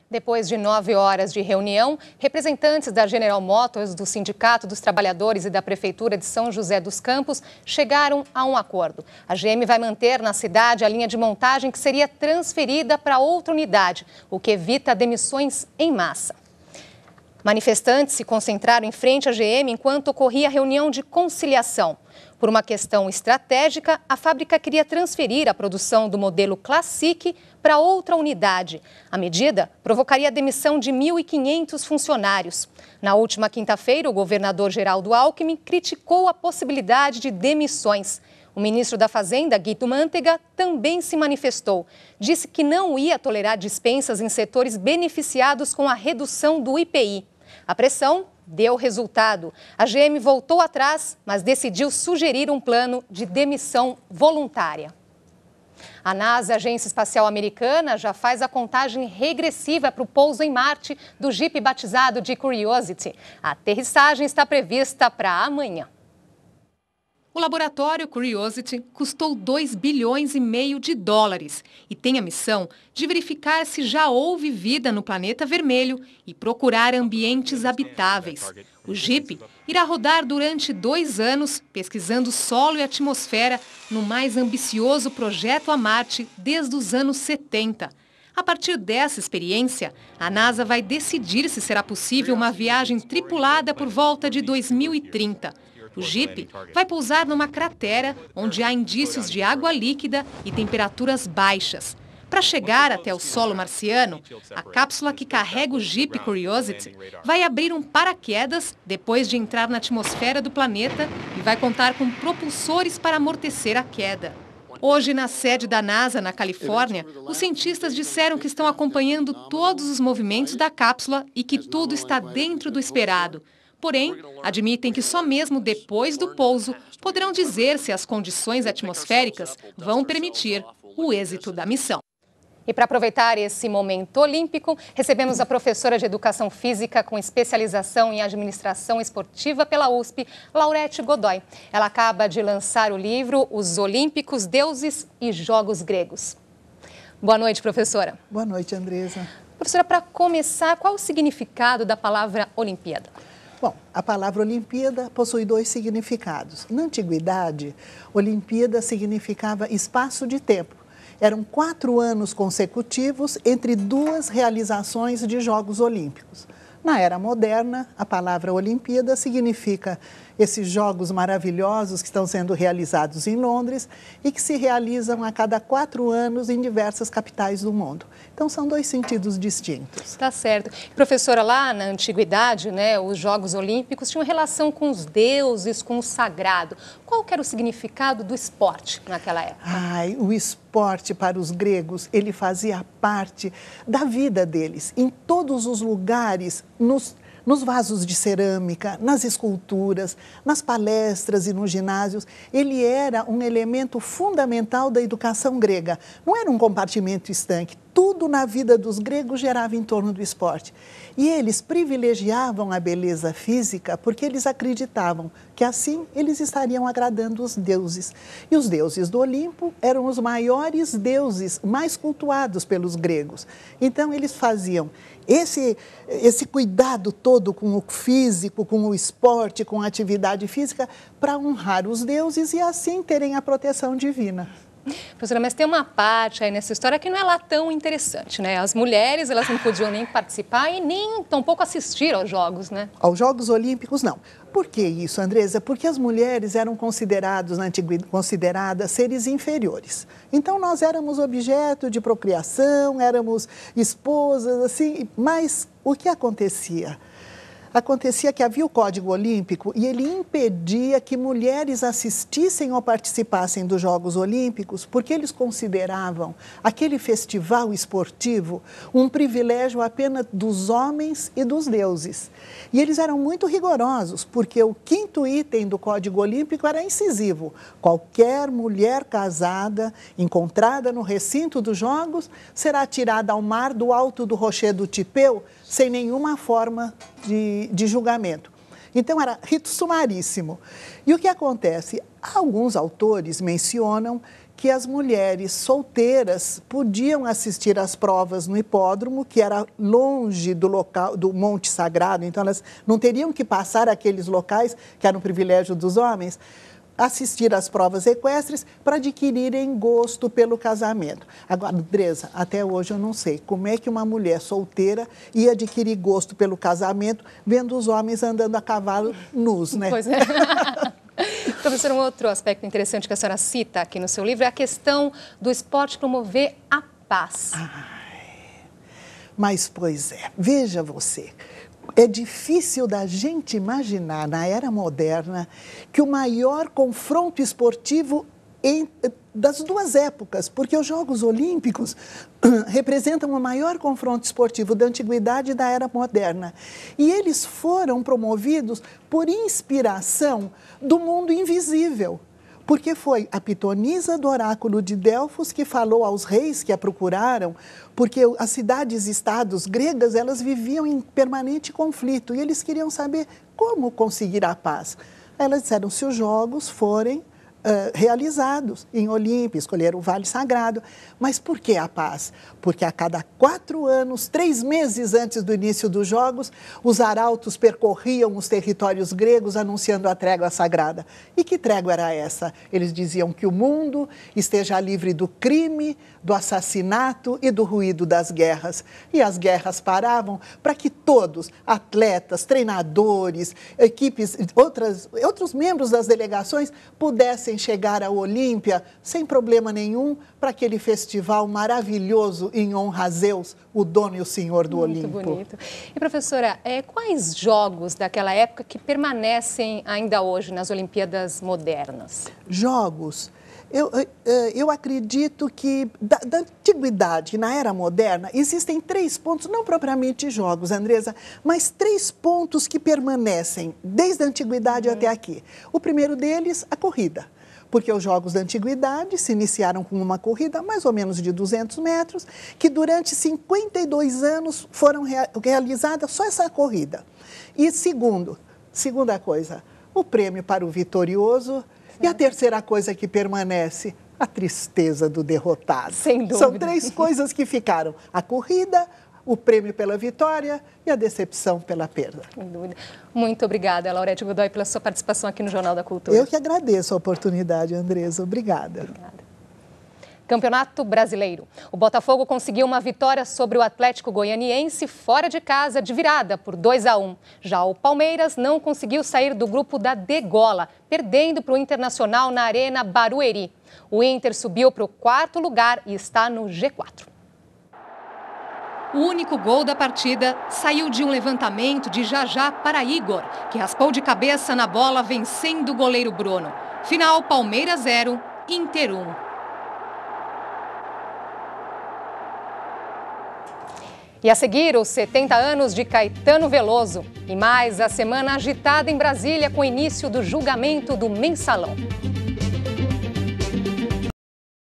Depois de 9 horas de reunião, representantes da General Motors, do Sindicato dos Trabalhadores e da Prefeitura de São José dos Campos chegaram a um acordo. A GM vai manter na cidade a linha de montagem que seria transferida para outra unidade, o que evita demissões em massa. Manifestantes se concentraram em frente à GM enquanto ocorria a reunião de conciliação. Por uma questão estratégica, a fábrica queria transferir a produção do modelo Classic para outra unidade. A medida provocaria a demissão de 1.500 funcionários. Na última quinta-feira, o governador Geraldo Alckmin criticou a possibilidade de demissões. O ministro da Fazenda, Guido Mantega, também se manifestou. Disse que não ia tolerar dispensas em setores beneficiados com a redução do IPI. A pressão deu resultado. A GM voltou atrás, mas decidiu sugerir um plano de demissão voluntária. A NASA, a Agência Espacial Americana, já faz a contagem regressiva para o pouso em Marte do Jeep batizado de Curiosity. A aterrissagem está prevista para amanhã. O laboratório Curiosity custou 2 bilhões e meio de dólares e tem a missão de verificar se já houve vida no planeta vermelho e procurar ambientes habitáveis. O Jeep irá rodar durante 2 anos pesquisando solo e atmosfera no mais ambicioso projeto a Marte desde os anos 70. A partir dessa experiência, a NASA vai decidir se será possível uma viagem tripulada por volta de 2030. O Jeep vai pousar numa cratera onde há indícios de água líquida e temperaturas baixas. Para chegar até o solo marciano, a cápsula que carrega o Jeep Curiosity vai abrir um paraquedas depois de entrar na atmosfera do planeta e vai contar com propulsores para amortecer a queda. Hoje, na sede da NASA, na Califórnia, os cientistas disseram que estão acompanhando todos os movimentos da cápsula e que tudo está dentro do esperado. Porém, admitem que só mesmo depois do pouso poderão dizer se as condições atmosféricas vão permitir o êxito da missão. E para aproveitar esse momento olímpico, recebemos a professora de Educação Física com especialização em Administração Esportiva pela USP, Laurete Godoy. Ela acaba de lançar o livro Os Olímpicos, Deuses e Jogos Gregos. Boa noite, professora. Boa noite, Andresa. Professora, para começar, qual o significado da palavra Olimpíada? Bom, a palavra Olimpíada possui 2 significados. Na antiguidade, Olimpíada significava espaço de tempo. Eram 4 anos consecutivos entre 2 realizações de Jogos Olímpicos. Na era moderna, a palavra Olimpíada significa esses jogos maravilhosos que estão sendo realizados em Londres e que se realizam a cada 4 anos em diversas capitais do mundo. Então, são 2 sentidos distintos. Tá certo. Professora, lá na antiguidade, né, os Jogos Olímpicos tinham relação com os deuses, com o sagrado. Qual que era o significado do esporte naquela época? O esporte para os gregos, ele fazia parte da vida deles. Em todos os lugares, nos vasos de cerâmica, nas esculturas, nas palestras e nos ginásios, ele era um elemento fundamental da educação grega. Não era um compartimento estanque. Tudo na vida dos gregos gerava em torno do esporte. E eles privilegiavam a beleza física porque eles acreditavam que assim eles estariam agradando os deuses. E os deuses do Olimpo eram os maiores deuses, mais cultuados pelos gregos. Então eles faziam esse cuidado todo com o físico, com o esporte, com a atividade física, para honrar os deuses e assim terem a proteção divina. Professora, mas tem uma parte aí nessa história que não é lá tão interessante, né? As mulheres, elas não podiam nem participar e nem tampouco assistir aos Jogos, né? Aos Jogos Olímpicos, não. Por que isso, Andresa? Porque as mulheres eram consideradas, na antiguidade, consideradas seres inferiores. Então, nós éramos objeto de procriação, éramos esposas, assim, mas o que acontecia? Acontecia que havia o Código Olímpico e ele impedia que mulheres assistissem ou participassem dos Jogos Olímpicos porque eles consideravam aquele festival esportivo um privilégio apenas dos homens e dos deuses. E eles eram muito rigorosos porque o 5º item do Código Olímpico era incisivo. Qualquer mulher casada encontrada no recinto dos Jogos será tirada ao mar do alto do rochedo do Tipeu sem nenhuma forma de julgamento. Então, era rito sumaríssimo. E o que acontece? Alguns autores mencionam que as mulheres solteiras podiam assistir às provas no hipódromo, que era longe do local do Monte Sagrado, então elas não teriam que passar aqueles locais que eram um privilégio dos homens, assistir às provas equestres para adquirirem gosto pelo casamento. Agora, Andresa, até hoje eu não sei como é que uma mulher solteira ia adquirir gosto pelo casamento vendo os homens andando a cavalo nus, né? Pois é. Professor, um outro aspecto interessante que a senhora cita aqui no seu livro é a questão do esporte promover a paz. Mas, pois é, veja você, é difícil da gente imaginar na era moderna que o maior confronto esportivo das duas épocas, porque os Jogos Olímpicos representam o maior confronto esportivo da antiguidade e da era moderna. E eles foram promovidos por inspiração do mundo invisível, porque foi a pitonisa do oráculo de Delfos que falou aos reis que a procuraram, porque as cidades-estados gregas, elas viviam em permanente conflito e eles queriam saber como conseguir a paz. Elas disseram, se os jogos forem realizados em Olímpia, escolheram o Vale Sagrado. Mas por que a paz? Porque a cada 4 anos, 3 meses antes do início dos Jogos, os arautos percorriam os territórios gregos anunciando a trégua sagrada. E que trégua era essa? Eles diziam que o mundo esteja livre do crime, do assassinato e do ruído das guerras. E as guerras paravam para que todos, atletas, treinadores, equipes, outros membros das delegações, pudessem chegar à Olímpia sem problema nenhum para aquele festival maravilhoso em honra a Zeus, o dono e o senhor do Olimpo. Muito bonito. E professora, quais jogos daquela época que permanecem ainda hoje nas Olimpíadas modernas? Jogos. Eu acredito que da antiguidade, na era moderna, existem 3 pontos, não propriamente jogos, Andresa, mas 3 pontos que permanecem desde a antiguidade até aqui. O primeiro deles, a corrida. Porque os Jogos da Antiguidade se iniciaram com uma corrida mais ou menos de 200 metros, que durante 52 anos foram realizadas só essa corrida. E segunda coisa, o prêmio para o vitorioso. E a terceira coisa que permanece, a tristeza do derrotado. Sem dúvida. São 3 coisas que ficaram, a corrida, o prêmio pela vitória e a decepção pela perda. Sem dúvida. Muito obrigada, Laurete Godoy, pela sua participação aqui no Jornal da Cultura. Eu que agradeço a oportunidade, Andresa. Obrigada. Obrigada. Campeonato Brasileiro. O Botafogo conseguiu uma vitória sobre o Atlético Goianiense fora de casa, de virada por 2-1. Já o Palmeiras não conseguiu sair do grupo da degola, perdendo para o Internacional na Arena Barueri. O Inter subiu para o 4º lugar e está no G4. O único gol da partida saiu de um levantamento de Jajá para Igor, que raspou de cabeça na bola, vencendo o goleiro Bruno. Final, Palmeiras 0, Inter 1. E a seguir, os 70 anos de Caetano Veloso. E mais a semana agitada em Brasília com o início do julgamento do Mensalão.